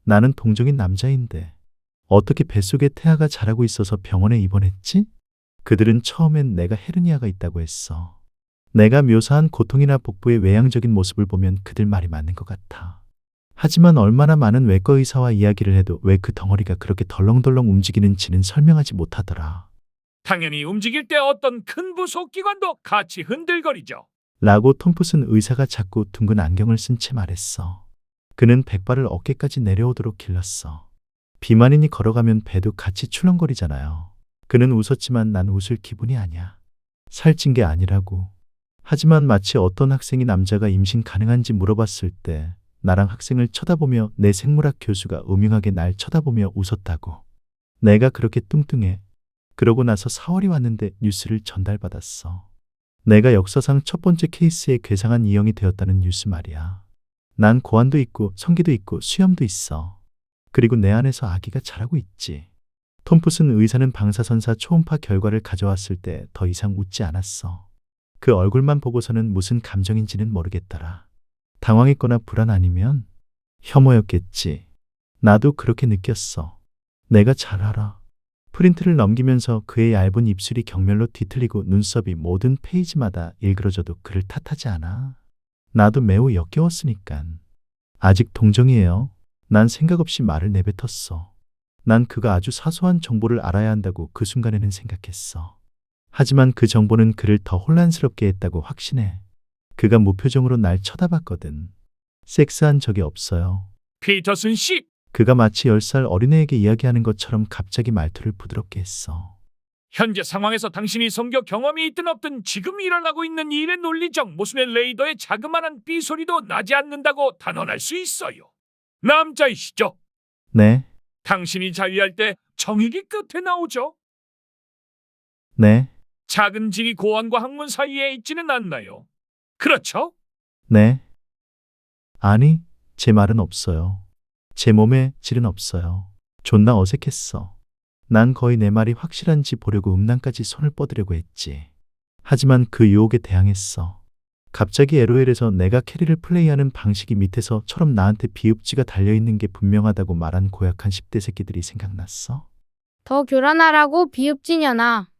나는 동정인 남자인데 어떻게 뱃속에 태아가 자라고 있어서 병원에 입원했지? 그들은 처음엔 내가 헤르니아가 있다고 했어. 내가 묘사한 고통이나 복부의 외향적인 모습을 보면 그들 말이 맞는 것 같아. 하지만 얼마나 많은 외과 의사와 이야기를 해도 왜 그 덩어리가 그렇게 덜렁덜렁 움직이는지는 설명하지 못하더라. 당연히 움직일 때 어떤 큰 부속기관도 같이 흔들거리죠. 라고 톰프슨 의사가 자꾸 둥근 안경을 쓴 채 말했어. 그는 백발을 어깨까지 내려오도록 길렀어. 비만인이 걸어가면 배도 같이 출렁거리잖아요. 그는 웃었지만 난 웃을 기분이 아니야. 살찐 게 아니라고. 하지만 마치 어떤 학생이 남자가 임신 가능한지 물어봤을 때 나랑 학생을 쳐다보며 내 생물학 교수가 음흉하게 날 쳐다보며 웃었다고. 내가 그렇게 뚱뚱해. 그러고 나서 4월이 왔는데 뉴스를 전달받았어. 내가 역사상 첫 번째 케이스의 괴상한 이형이 되었다는 뉴스 말이야. 난 고환도 있고 성기도 있고 수염도 있어. 그리고 내 안에서 아기가 자라고 있지. 톰프슨 의사는 방사선사 초음파 결과를 가져왔을 때 더 이상 웃지 않았어. 그 얼굴만 보고서는 무슨 감정인지는 모르겠더라. 당황했거나 불안 아니면 혐오였겠지. 나도 그렇게 느꼈어. 내가 잘 알아. 프린트를 넘기면서 그의 얇은 입술이 경멸로 뒤틀리고 눈썹이 모든 페이지마다 일그러져도 그를 탓하지 않아. 나도 매우 역겨웠으니깐. 아직 동정이에요. 난 생각 없이 말을 내뱉었어. 난 그가 아주 사소한 정보를 알아야 한다고 그 순간에는 생각했어. 하지만 그 정보는 그를 더 혼란스럽게 했다고 확신해. 그가 무표정으로 날 쳐다봤거든. 섹스한 적이 없어요. 피터슨 씨, 그가 마치 10살 어린애에게 이야기하는 것처럼 갑자기 말투를 부드럽게 했어. 현재 상황에서 당신이 성교 경험이 있든 없든 지금 일어나고 있는 이 일의 논리적 모순의 레이더의 자그마한 삐소리도 나지 않는다고 단언할 수 있어요. 남자이시죠? 네, 당신이 자위할 때 정익이 끝에 나오죠? 네, 작은 질이 고환과 학문 사이에 있지는 않나요? 그렇죠? 네. 아니, 제 말은 없어요. 제 몸에 질은 없어요. 존나 어색했어. 난 거의 내 말이 확실한지 보려고 음란까지 손을 뻗으려고 했지. 하지만 그 유혹에 대항했어. 갑자기 LOL에서 내가 캐리를 플레이하는 방식이 밑에서처럼 나한테 비읍지가 달려있는 게 분명하다고 말한 고약한 10대 새끼들이 생각났어. 더 교란하라고 비읍지년아.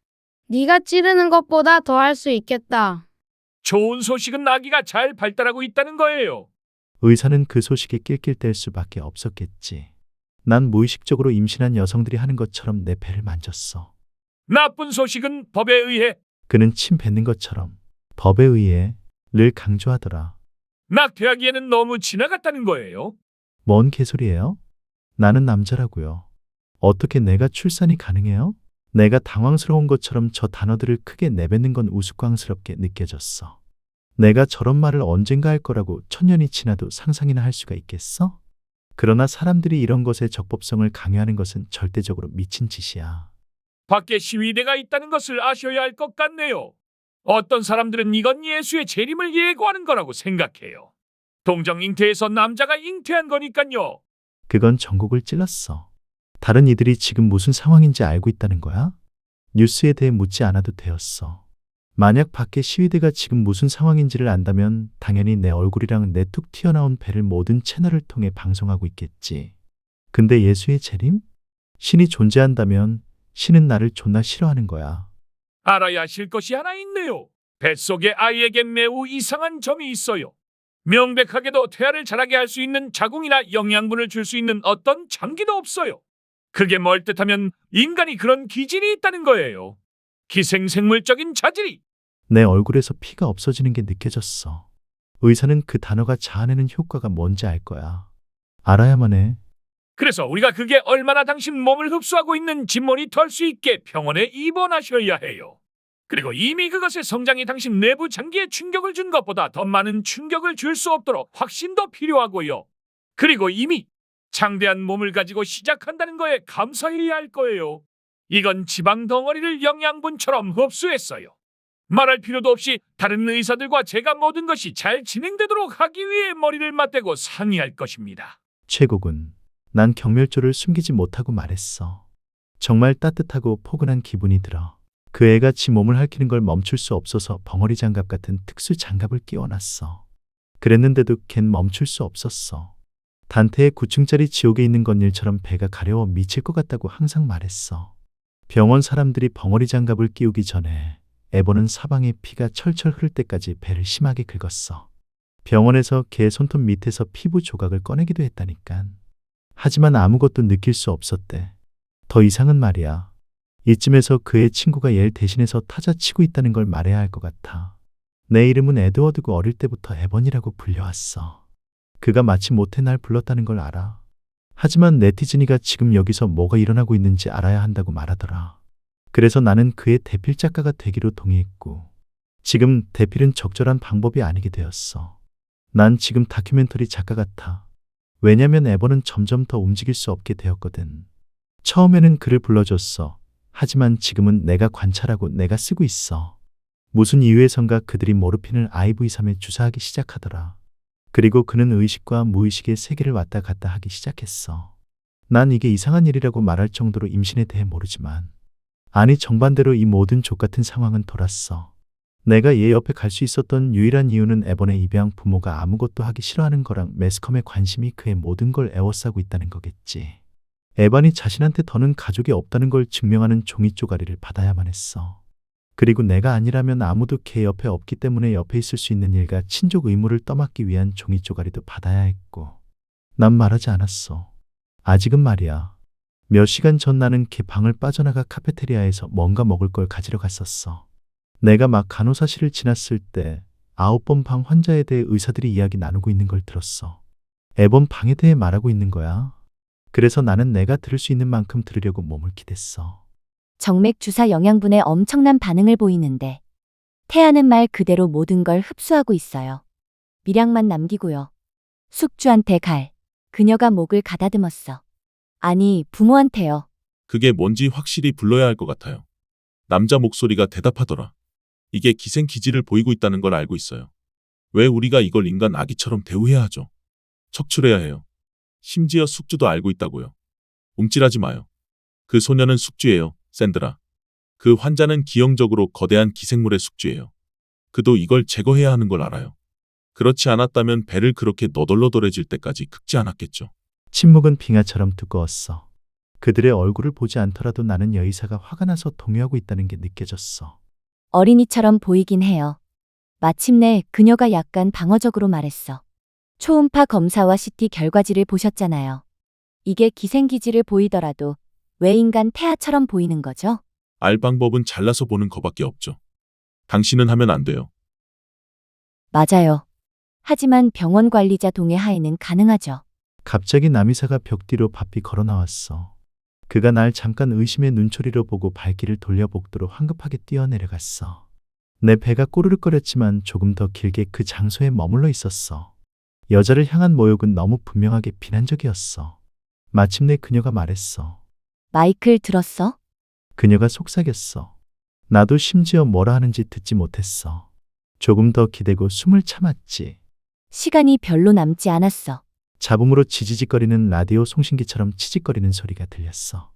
네가 찌르는 것보다 더 할 수 있겠다. 좋은 소식은 아기가 잘 발달하고 있다는 거예요. 의사는 그 소식에 낄낄댈 수밖에 없었겠지. 난 무의식적으로 임신한 여성들이 하는 것처럼 내 배를 만졌어. 나쁜 소식은 법에 의해 그는 침 뱉는 것처럼 법에 의해 를 강조하더라. 낙태하기에는 너무 지나갔다는 거예요. 뭔 개소리예요? 나는 남자라고요. 어떻게 내가 출산이 가능해요? 내가 당황스러운 것처럼 저 단어들을 크게 내뱉는 건 우스꽝스럽게 느껴졌어. 내가 저런 말을 언젠가 할 거라고 천년이 지나도 상상이나 할 수가 있겠어? 그러나 사람들이 이런 것의 적법성을 강요하는 것은 절대적으로 미친 짓이야. 밖에 시위대가 있다는 것을 아셔야 할 것 같네요. 어떤 사람들은 이건 예수의 재림을 예고하는 거라고 생각해요. 동정 잉태에서 남자가 잉태한 거니까요. 그건 전곡을 찔렀어. 다른 이들이 지금 무슨 상황인지 알고 있다는 거야? 뉴스에 대해 묻지 않아도 되었어. 만약 밖에 시위대가 지금 무슨 상황인지를 안다면 당연히 내 얼굴이랑 내 툭 튀어나온 배를 모든 채널을 통해 방송하고 있겠지. 근데 예수의 재림? 신이 존재한다면 신은 나를 존나 싫어하는 거야. 알아야 하실 것이 하나 있네요. 뱃속의 아이에게 매우 이상한 점이 있어요. 명백하게도 태아를 자라게 할 수 있는 자궁이나 영양분을 줄 수 있는 어떤 장기도 없어요. 그게 뭘 뜻하면 인간이 그런 기질이 있다는 거예요. 기생생물적인 자질이. 내 얼굴에서 피가 없어지는 게 느껴졌어. 의사는 그 단어가 자아내는 효과가 뭔지 알 거야. 알아야만 해. 그래서 우리가 그게 얼마나 당신 몸을 흡수하고 있는지 모니터할 수 있게 병원에 입원하셔야 해요. 그리고 이미 그것의 성장이 당신 내부 장기에 충격을 준 것보다 더 많은 충격을 줄 수 없도록 확신도 필요하고요. 그리고 이미 장대한 몸을 가지고 시작한다는 거에 감사해야 할 거예요. 이건 지방 덩어리를 영양분처럼 흡수했어요. 말할 필요도 없이 다른 의사들과 제가 모든 것이 잘 진행되도록 하기 위해 머리를 맞대고 상의할 것입니다. 최고군. 난 경멸조를 숨기지 못하고 말했어. 정말 따뜻하고 포근한 기분이 들어. 그 애가 지 몸을 핥히는 걸 멈출 수 없어서 벙어리 장갑 같은 특수 장갑을 끼워놨어. 그랬는데도 걘 멈출 수 없었어. 단테의 9층짜리 지옥에 있는 건일처럼 배가 가려워 미칠 것 같다고 항상 말했어. 병원 사람들이 벙어리 장갑을 끼우기 전에 에버는 사방에 피가 철철 흐를 때까지 배를 심하게 긁었어. 병원에서 걔 손톱 밑에서 피부 조각을 꺼내기도 했다니깐. 하지만 아무것도 느낄 수 없었대. 더 이상은 말이야. 이쯤에서 그의 친구가 얘를 대신해서 타자치고 있다는 걸 말해야 할 것 같아. 내 이름은 에드워드고 어릴 때부터 에번이라고 불려왔어. 그가 마치 못해 날 불렀다는 걸 알아. 하지만 네티즌이가 지금 여기서 뭐가 일어나고 있는지 알아야 한다고 말하더라. 그래서 나는 그의 대필 작가가 되기로 동의했고, 지금 대필은 적절한 방법이 아니게 되었어. 난 지금 다큐멘터리 작가 같아. 왜냐면 에번은 점점 더 움직일 수 없게 되었거든. 처음에는 그를 불러줬어. 하지만 지금은 내가 관찰하고 내가 쓰고 있어. 무슨 이유에선가 그들이 모르핀을 IV3에 주사하기 시작하더라. 그리고 그는 의식과 무의식의 세계를 왔다 갔다 하기 시작했어. 난 이게 이상한 일이라고 말할 정도로 임신에 대해 모르지만, 아니 정반대로 이 모든 족같은 상황은 돌았어. 내가 얘 옆에 갈 수 있었던 유일한 이유는 에번의 입양 부모가 아무것도 하기 싫어하는 거랑 매스컴의 관심이 그의 모든 걸 에워싸고 있다는 거겠지. 에반이 자신한테 더는 가족이 없다는 걸 증명하는 종이 쪼가리를 받아야만 했어. 그리고 내가 아니라면 아무도 걔 옆에 없기 때문에 옆에 있을 수 있는 일과 친족 의무를 떠맡기 위한 종이 쪼가리도 받아야 했고, 난 말하지 않았어. 아직은 말이야. 몇 시간 전 나는 걔 방을 빠져나가 카페테리아에서 뭔가 먹을 걸 가지러 갔었어. 내가 막 간호사실을 지났을 때 9번 방 환자에 대해 의사들이 이야기 나누고 있는 걸 들었어. 에번 방에 대해 말하고 있는 거야. 그래서 나는 내가 들을 수 있는 만큼 들으려고 몸을 기댔어. 정맥 주사 영양분에 엄청난 반응을 보이는데 태아는 말 그대로 모든 걸 흡수하고 있어요. 미량만 남기고요. 숙주한테 갈. 그녀가 목을 가다듬었어. 아니, 부모한테요. 그게 뭔지 확실히 불러야 할 것 같아요. 남자 목소리가 대답하더라. 이게 기생기질을 보이고 있다는 걸 알고 있어요. 왜 우리가 이걸 인간 아기처럼 대우해야 하죠? 척출해야 해요. 심지어 숙주도 알고 있다고요. 움찔하지 마요. 그 소녀는 숙주예요, 샌드라. 그 환자는 기형적으로 거대한 기생물의 숙주예요. 그도 이걸 제거해야 하는 걸 알아요. 그렇지 않았다면 배를 그렇게 너덜너덜해질 때까지 긁지 않았겠죠. 침묵은 빙하처럼 두꺼웠어. 그들의 얼굴을 보지 않더라도 나는 여의사가 화가 나서 동요하고 있다는 게 느껴졌어. 어린이처럼 보이긴 해요. 마침내 그녀가 약간 방어적으로 말했어. 초음파 검사와 CT 결과지를 보셨잖아요. 이게 기생기질을 보이더라도 왜 인간 태아처럼 보이는 거죠? 알 방법은 잘라서 보는 거밖에 없죠. 당신은 하면 안 돼요. 맞아요. 하지만 병원 관리자 동의 하에는 가능하죠. 갑자기 남이사가 벽 뒤로 바삐 걸어 나왔어. 그가 날 잠깐 의심의 눈초리로 보고 발길을 돌려 복도로 황급하게 뛰어내려갔어. 내 배가 꼬르륵거렸지만 조금 더 길게 그 장소에 머물러 있었어. 여자를 향한 모욕은 너무 분명하게 비난적이었어. 마침내 그녀가 말했어. 마이클 들었어? 그녀가 속삭였어. 나도 심지어 뭐라 하는지 듣지 못했어. 조금 더 기대고 숨을 참았지. 시간이 별로 남지 않았어. 잡음으로 지지직거리는 라디오 송신기처럼 치직거리는 소리가 들렸어.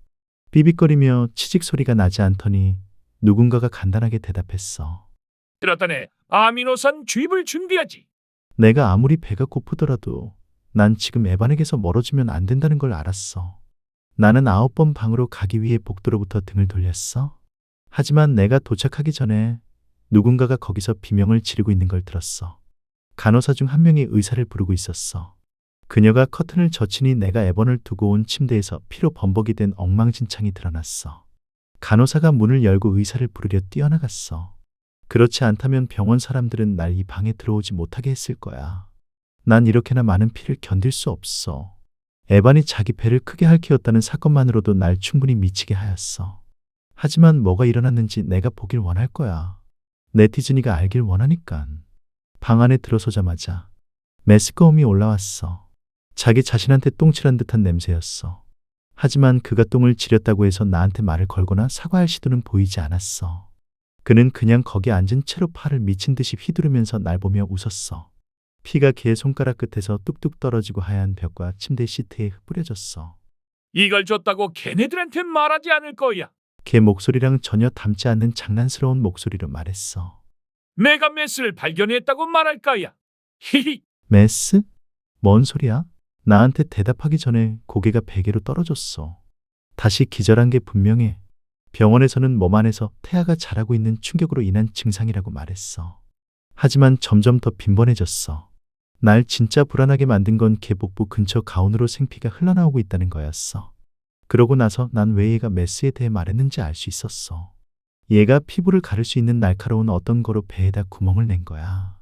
삐빅거리며 치직 소리가 나지 않더니 누군가가 간단하게 대답했어. 들었다네. 아미노산 주입을 준비하지. 내가 아무리 배가 고프더라도 난 지금 에반에게서 멀어지면 안 된다는 걸 알았어. 나는 9번 방으로 가기 위해 복도로부터 등을 돌렸어. 하지만 내가 도착하기 전에 누군가가 거기서 비명을 지르고 있는 걸 들었어. 간호사 중 한 명이 의사를 부르고 있었어. 그녀가 커튼을 젖히니 내가 에번을 두고 온 침대에서 피로 범벅이 된 엉망진창이 드러났어. 간호사가 문을 열고 의사를 부르려 뛰어나갔어. 그렇지 않다면 병원 사람들은 날 이 방에 들어오지 못하게 했을 거야. 난 이렇게나 많은 피를 견딜 수 없어. 에반이 자기 배를 크게 핥히었다는 사건만으로도 날 충분히 미치게 하였어. 하지만 뭐가 일어났는지 내가 보길 원할 거야. 네티즌이가 알길 원하니깐. 방 안에 들어서자마자 매스꺼움이 올라왔어. 자기 자신한테 똥칠한 듯한 냄새였어. 하지만 그가 똥을 지렸다고 해서 나한테 말을 걸거나 사과할 시도는 보이지 않았어. 그는 그냥 거기 앉은 채로 팔을 미친 듯이 휘두르면서 날 보며 웃었어. 피가 걔 손가락 끝에서 뚝뚝 떨어지고 하얀 벽과 침대 시트에 흩뿌려졌어. 이걸 줬다고 걔네들한테 말하지 않을 거야. 걔 목소리랑 전혀 닮지 않는 장난스러운 목소리로 말했어. 내가 메스를 발견했다고 말할 거야. 히히. 메스? 뭔 소리야? 나한테 대답하기 전에 고개가 베개로 떨어졌어. 다시 기절한 게 분명해. 병원에서는 몸 안에서 태아가 자라고 있는 충격으로 인한 증상이라고 말했어. 하지만 점점 더 빈번해졌어. 날 진짜 불안하게 만든 건 걔 복부 근처 가운으로 생피가 흘러나오고 있다는 거였어. 그러고 나서 난 왜 얘가 메스에 대해 말했는지 알 수 있었어. 얘가 피부를 가를 수 있는 날카로운 어떤 거로 배에다 구멍을 낸 거야.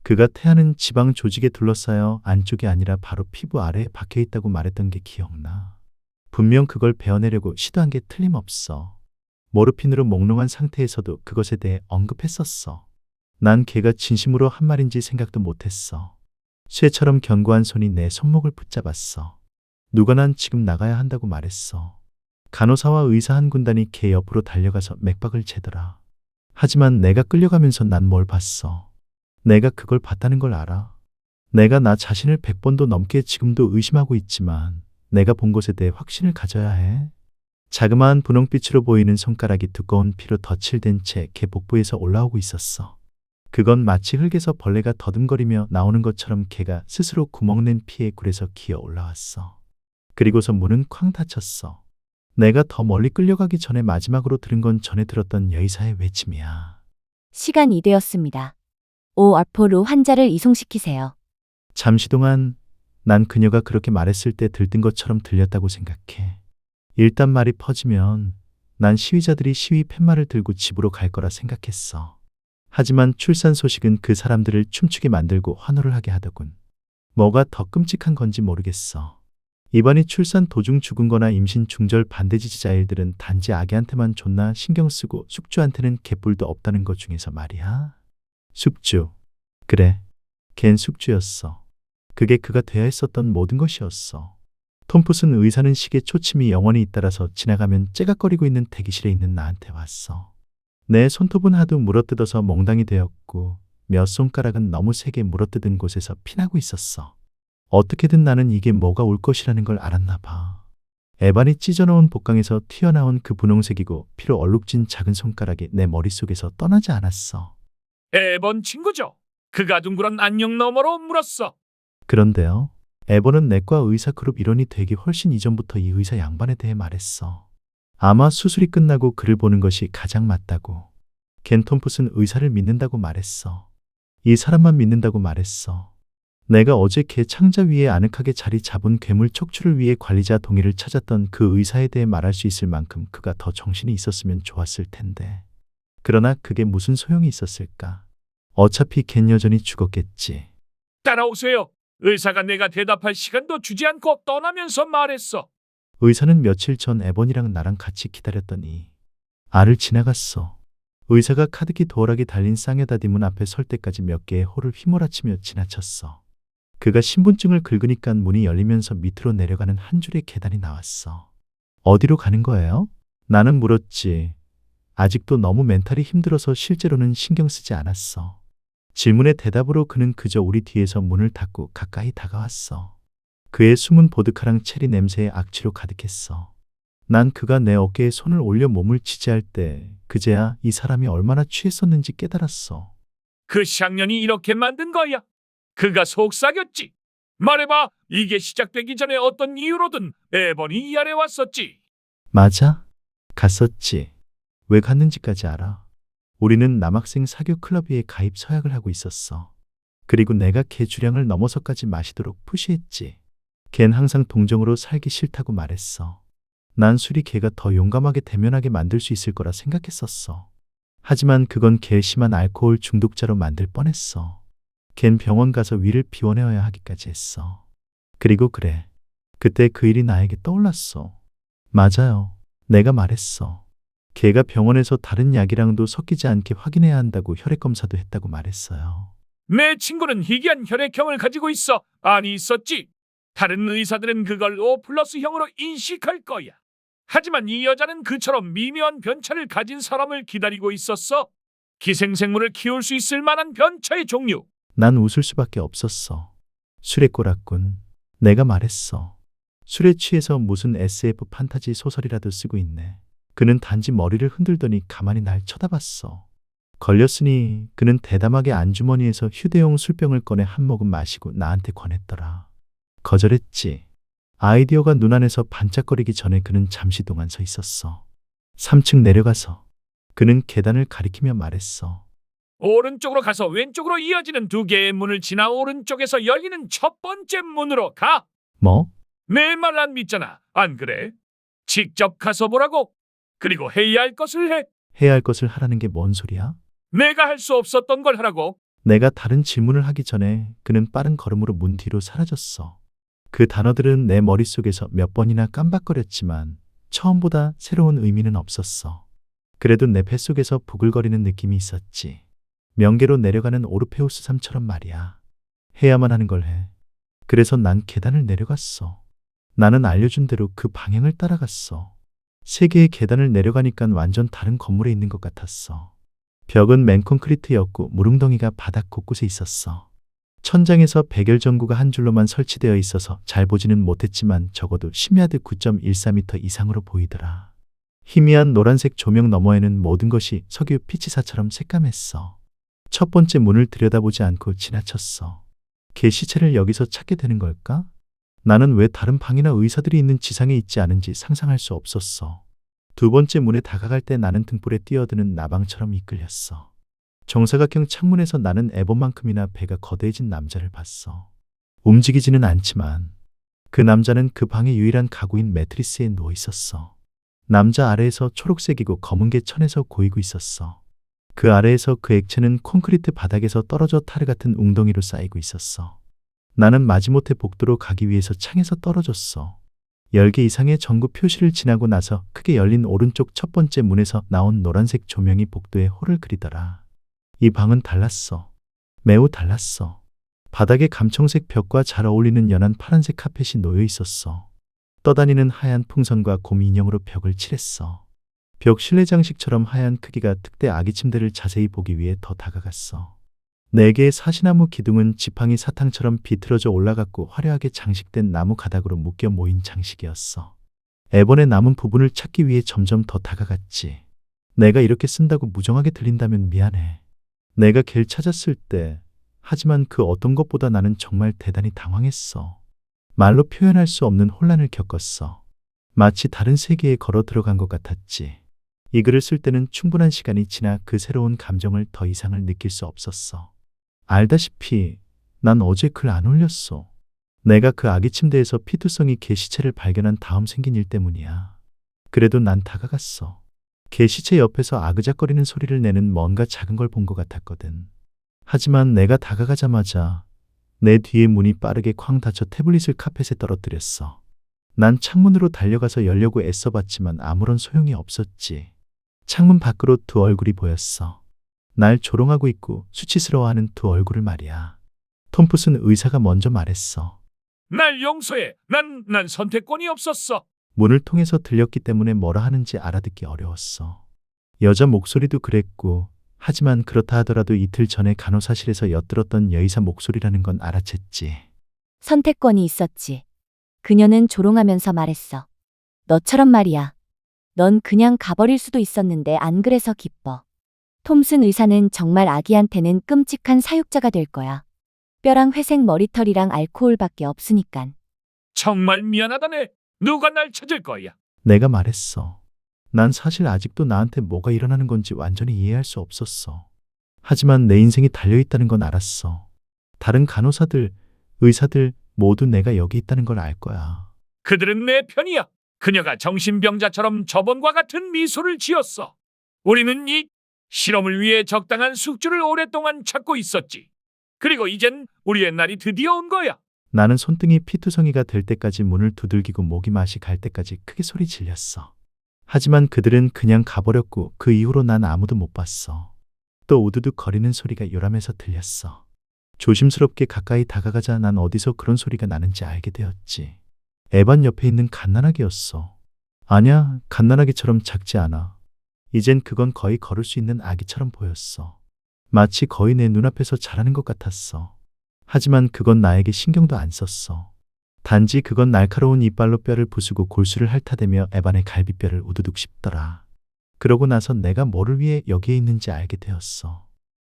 그가 태아는 지방 조직에 둘러싸여 안쪽이 아니라 바로 피부 아래에 박혀 있다고 말했던 게 기억나. 분명 그걸 베어내려고 시도한 게 틀림없어. 모르핀으로 몽롱한 상태에서도 그것에 대해 언급했었어. 난 걔가 진심으로 한 말인지 생각도 못했어. 쇠처럼 견고한 손이 내 손목을 붙잡았어. 누가 난 지금 나가야 한다고 말했어. 간호사와 의사 한 군단이 걔 옆으로 달려가서 맥박을 재더라. 하지만 내가 끌려가면서 난 뭘 봤어. 내가 그걸 봤다는 걸 알아. 내가 나 자신을 100번도 넘게 지금도 의심하고 있지만 내가 본 것에 대해 확신을 가져야 해. 자그마한 분홍빛으로 보이는 손가락이 두꺼운 피로 덧칠된 채 걔 복부에서 올라오고 있었어. 그건 마치 흙에서 벌레가 더듬거리며 나오는 것처럼 걔가 스스로 구멍낸 피에 굴에서 기어 올라왔어. 그리고서 문은 쾅 닫혔어. 내가 더 멀리 끌려가기 전에 마지막으로 들은 건 전에 들었던 여의사의 외침이야. 시간이 되었습니다. OR4로 환자를 이송시키세요. 잠시 동안 난 그녀가 그렇게 말했을 때 들뜬 것처럼 들렸다고 생각해. 일단 말이 퍼지면 난 시위자들이 시위 팻말을 들고 집으로 갈 거라 생각했어. 하지만 출산 소식은 그 사람들을 춤추게 만들고 환호를 하게 하더군. 뭐가 더 끔찍한 건지 모르겠어. 이번이 출산 도중 죽은 거나 임신 중절 반대 지지자일들은 단지 아기한테만 존나 신경 쓰고 숙주한테는 개뿔도 없다는 것 중에서 말이야. 숙주. 그래. 걘 숙주였어. 그게 그가 돼야 했었던 모든 것이었어. 톰푸슨 의사는 시계 초침이 영원히 잇따라서 지나가면 째각거리고 있는 대기실에 있는 나한테 왔어. 내 손톱은 하도 물어뜯어서 몽당이 되었고 몇 손가락은 너무 세게 물어뜯은 곳에서 피나고 있었어. 어떻게든 나는 이게 뭐가 올 것이라는 걸 알았나 봐. 에반이 찢어놓은 복강에서 튀어나온 그 분홍색이고 피로 얼룩진 작은 손가락이 내 머릿속에서 떠나지 않았어. 에번 친구죠. 그가 둥그런 안녕 너머로 물었어. 그런데요. 에번은 내과 의사 그룹 일원이 되기 훨씬 이전부터 이 의사 양반에 대해 말했어. 아마 수술이 끝나고 그를 보는 것이 가장 맞다고. 겐 톰푸슨 의사를 믿는다고 말했어. 이 사람만 믿는다고 말했어. 내가 어제 걔 창자 위에 아늑하게 자리 잡은 괴물 척추를 위해 관리자 동의를 찾았던 그 의사에 대해 말할 수 있을 만큼 그가 더 정신이 있었으면 좋았을 텐데. 그러나 그게 무슨 소용이 있었을까? 어차피 걘 여전히 죽었겠지. 따라오세요. 의사가 내가 대답할 시간도 주지 않고 떠나면서 말했어. 의사는 며칠 전 에번이랑 나랑 같이 기다렸더니 알을 지나갔어. 의사가 카드키 도어락이 달린 쌍여다디 문 앞에 설 때까지 몇 개의 홀을 휘몰아치며 지나쳤어. 그가 신분증을 긁으니까 문이 열리면서 밑으로 내려가는 한 줄의 계단이 나왔어. 어디로 가는 거예요? 나는 물었지. 아직도 너무 멘탈이 힘들어서 실제로는 신경 쓰지 않았어. 질문의 대답으로 그는 그저 우리 뒤에서 문을 닫고 가까이 다가왔어. 그의 숨은 보드카랑 체리 냄새에 악취로 가득했어. 난 그가 내 어깨에 손을 올려 몸을 지지할 때 그제야 이 사람이 얼마나 취했었는지 깨달았어. 그 쌍년이 이렇게 만든 거야. 그가 속삭였지. 말해봐. 이게 시작되기 전에 어떤 이유로든 에번이 이 아래 왔었지. 맞아? 갔었지. 왜 갔는지까지 알아. 우리는 남학생 사교 클럽에 가입 서약을 하고 있었어. 그리고 내가 걔 주량을 넘어서까지 마시도록 푸시했지. 걘 항상 동정으로 살기 싫다고 말했어. 난 술이 걔가 더 용감하게 대면하게 만들 수 있을 거라 생각했었어. 하지만 그건 걔 심한 알코올 중독자로 만들 뻔했어. 걘 병원 가서 위를 비워내어야 하기까지 했어. 그리고 그래. 그때 그 일이 나에게 떠올랐어. 맞아요. 내가 말했어. 걔가 병원에서 다른 약이랑도 섞이지 않게 확인해야 한다고 혈액검사도 했다고 말했어요. 내 친구는 희귀한 혈액형을 가지고 있어. 아니 있었지. 다른 의사들은 그걸 O+형으로 인식할 거야. 하지만 이 여자는 그처럼 미묘한 변차를 가진 사람을 기다리고 있었어. 기생생물을 키울 수 있을 만한 변차의 종류. 난 웃을 수밖에 없었어. 술에 꼴았군. 내가 말했어. 술에 취해서 무슨 SF 판타지 소설이라도 쓰고 있네. 그는 단지 머리를 흔들더니 가만히 날 쳐다봤어. 걸렸으니 그는 대담하게 안주머니에서 휴대용 술병을 꺼내 한 모금 마시고 나한테 권했더라. 거절했지. 아이디어가 눈안에서 반짝거리기 전에 그는 잠시 동안 서 있었어. 3층 내려가서 그는 계단을 가리키며 말했어. 오른쪽으로 가서 왼쪽으로 이어지는 두 개의 문을 지나 오른쪽에서 열리는 첫 번째 문으로 가. 뭐? 내 말 안 믿잖아. 안 그래? 직접 가서 보라고. 그리고 해야 할 것을 해. 해야 할 것을 하라는 게 뭔 소리야? 내가 할 수 없었던 걸 하라고. 내가 다른 질문을 하기 전에 그는 빠른 걸음으로 문 뒤로 사라졌어. 그 단어들은 내 머릿속에서 몇 번이나 깜박거렸지만 처음보다 새로운 의미는 없었어. 그래도 내 뱃속에서 부글거리는 느낌이 있었지. 명계로 내려가는 오르페우스 삼처럼 말이야. 해야만 하는 걸 해. 그래서 난 계단을 내려갔어. 나는 알려준 대로 그 방향을 따라갔어. 3개의 계단을 내려가니까 완전 다른 건물에 있는 것 같았어. 벽은 맨콘크리트였고 무릉덩이가 바닥 곳곳에 있었어. 천장에서 백열 전구가 한 줄로만 설치되어 있어서 잘 보지는 못했지만 적어도 10야드 9.14m 이상으로 보이더라. 희미한 노란색 조명 너머에는 모든 것이 석유 피치사처럼 새까맸어. 첫 번째 문을 들여다보지 않고 지나쳤어. 걔 시체를 여기서 찾게 되는 걸까? 나는 왜 다른 방이나 의사들이 있는 지상에 있지 않은지 상상할 수 없었어. 두 번째 문에 다가갈 때 나는 등불에 뛰어드는 나방처럼 이끌렸어. 정사각형 창문에서 나는 애번만큼이나 배가 거대해진 남자를 봤어. 움직이지는 않지만 그 남자는 그 방의 유일한 가구인 매트리스에 누워 있었어. 남자 아래에서 초록색이고 검은 게 천에서 고이고 있었어. 그 아래에서 그 액체는 콘크리트 바닥에서 떨어져 타르 같은 웅덩이로 쌓이고 있었어. 나는 마지못해 복도로 가기 위해서 창에서 떨어졌어. 10개 이상의 전구 표시를 지나고 나서 크게 열린 오른쪽 첫 번째 문에서 나온 노란색 조명이 복도에 홀을 그리더라. 이 방은 달랐어. 매우 달랐어. 바닥에 감청색 벽과 잘 어울리는 연한 파란색 카펫이 놓여 있었어. 떠다니는 하얀 풍선과 곰 인형으로 벽을 칠했어. 벽 실내 장식처럼 하얀 크기가 특대 아기 침대를 자세히 보기 위해 더 다가갔어. 4개의 사시나무 기둥은 지팡이 사탕처럼 비틀어져 올라갔고 화려하게 장식된 나무 가닥으로 묶여 모인 장식이었어. 애번에 남은 부분을 찾기 위해 점점 더 다가갔지. 내가 이렇게 쓴다고 무정하게 들린다면 미안해. 내가 걔를 찾았을 때, 하지만 그 어떤 것보다 나는 정말 대단히 당황했어. 말로 표현할 수 없는 혼란을 겪었어. 마치 다른 세계에 걸어 들어간 것 같았지. 이 글을 쓸 때는 충분한 시간이 지나 그 새로운 감정을 더 이상을 느낄 수 없었어. 알다시피 난 어제 글 안 올렸어. 내가 그 아기 침대에서 피투성이 개 시체를 발견한 다음 생긴 일 때문이야. 그래도 난 다가갔어. 개 시체 옆에서 아그작거리는 소리를 내는 뭔가 작은 걸 본 것 같았거든. 하지만 내가 다가가자마자 내 뒤에 문이 빠르게 쾅 닫혀 태블릿을 카펫에 떨어뜨렸어. 난 창문으로 달려가서 열려고 애써봤지만 아무런 소용이 없었지. 창문 밖으로 두 얼굴이 보였어. 날 조롱하고 있고 수치스러워하는 두 얼굴을 말이야. 톰푸슨 의사가 먼저 말했어. 날 용서해. 난 선택권이 없었어. 문을 통해서 들렸기 때문에 뭐라 하는지 알아듣기 어려웠어. 여자 목소리도 그랬고, 하지만 그렇다 하더라도 이틀 전에 간호사실에서 엿들었던 여의사 목소리라는 건 알아챘지. 선택권이 있었지. 그녀는 조롱하면서 말했어. 너처럼 말이야. 넌 그냥 가버릴 수도 있었는데 안 그래서 기뻐. 톰슨 의사는 정말 아기한테는 끔찍한 사육자가 될 거야. 뼈랑 회색 머리털이랑 알코올밖에 없으니깐. 정말 미안하다네. 누가 날 찾을 거야. 내가 말했어. 난 사실 아직도 나한테 뭐가 일어나는 건지 완전히 이해할 수 없었어. 하지만 내 인생이 달려있다는 건 알았어. 다른 간호사들, 의사들 모두 내가 여기 있다는 걸 알 거야. 그들은 내 편이야. 그녀가 정신병자처럼 저번과 같은 미소를 지었어. 우리는 이 실험을 위해 적당한 숙주를 오랫동안 찾고 있었지. 그리고 이젠 우리의 날이 드디어 온 거야. 나는 손등이 피투성이가 될 때까지 문을 두들기고 목이 맛이 갈 때까지 크게 소리 질렸어. 하지만 그들은 그냥 가버렸고 그 이후로 난 아무도 못 봤어. 또 우두둑 거리는 소리가 요람해서 들렸어. 조심스럽게 가까이 다가가자 난 어디서 그런 소리가 나는지 알게 되었지. 에반 옆에 있는 갓난아기였어. 아냐, 갓난아기처럼 작지 않아. 이젠 그건 거의 걸을 수 있는 아기처럼 보였어. 마치 거의 내 눈앞에서 자라는 것 같았어. 하지만 그건 나에게 신경도 안 썼어. 단지 그건 날카로운 이빨로 뼈를 부수고 골수를 핥아대며 에반의 갈비뼈를 우두둑 씹더라. 그러고 나서 내가 뭐를 위해 여기에 있는지 알게 되었어.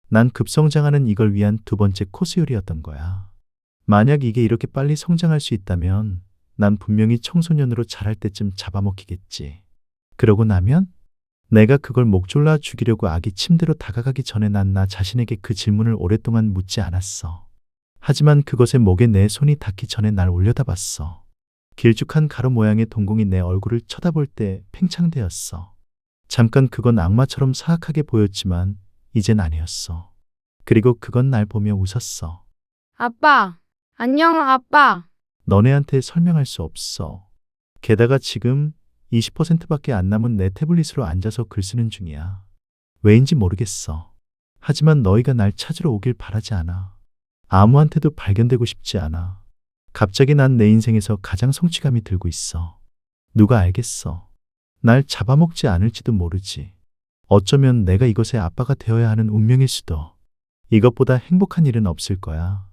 난 급성장하는 이걸 위한 두 번째 코스 요리였던 거야. 만약 이게 이렇게 빨리 성장할 수 있다면 난 분명히 청소년으로 자랄 때쯤 잡아먹히겠지. 그러고 나면 내가 그걸 목 졸라 죽이려고 아기 침대로 다가가기 전에 난 나 자신에게 그 질문을 오랫동안 묻지 않았어. 하지만 그것의 목에 내 손이 닿기 전에 날 올려다봤어. 길쭉한 가로 모양의 동공이 내 얼굴을 쳐다볼 때 팽창되었어. 잠깐 그건 악마처럼 사악하게 보였지만 이젠 아니었어. 그리고 그건 날 보며 웃었어. 아빠, 안녕, 아빠. 너네한테 설명할 수 없어. 게다가 지금 20%밖에 안 남은 내 태블릿으로 앉아서 글 쓰는 중이야. 왜인지 모르겠어. 하지만 너희가 날 찾으러 오길 바라지 않아. 아무한테도 발견되고 싶지 않아. 갑자기 난 내 인생에서 가장 성취감이 들고 있어. 누가 알겠어. 날 잡아먹지 않을지도 모르지. 어쩌면 내가 이것의 아빠가 되어야 하는 운명일 수도. 이것보다 행복한 일은 없을 거야.